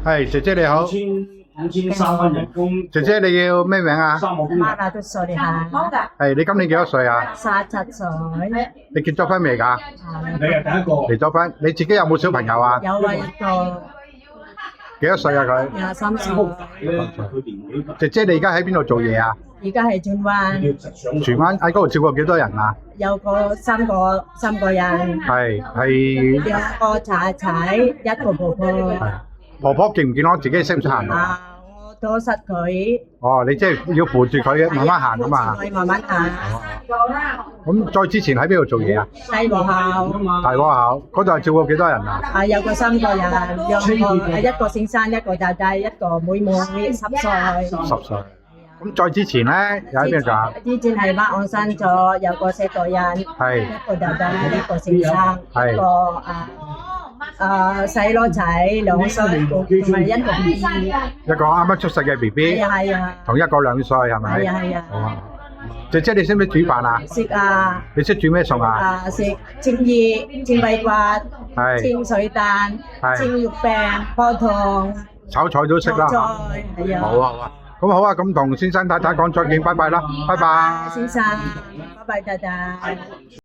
係姐姐你好，5300人工，姐姐你叫咩名啊？ 300歲嚇，係你今年幾多歲啊？ 37歲，你結咗婚未㗎？你係第一個，離咗婚，你自己有冇小朋友啊？有啊一個幾多歲啊佢？ 23歲，姐姐你而家喺邊度做嘢啊？而家係轉彎，荃灣喺嗰度照顧幾多人啊？有三個人，係兩個仔仔，一個婆婆。婆婆健唔健康？自己識唔識行路？我拖實佢，哦，你即係要扶住佢慢慢行㗎嘛？佢慢慢行。咁再之前喺邊度做嘢啊？細學校，大學校嗰度係照顧幾多人啊？有3個人，一個先生，一個仔仔，一個妹妹，10歲。 10歲。咁再之前咧，又喺邊度㗎？之前係馬鞍山咗，有個4個人，一個仔仔，一個先生，一個細佬仔2歲，同埋一個 B B， 一個啱啱出世嘅 B B， 係啊，同一個2歲係咪？係啊。哦，姐姐你識唔識煮飯啊？識啊，你識煮咩餸啊？識蒸魚、蒸米骨、蒸水蛋、蒸肉餅、煲湯、炒菜都識啦。係啊。好啊好啊，咁好啊，咁同先生太太講再見，拜拜啦，拜拜。先生，拜拜太太。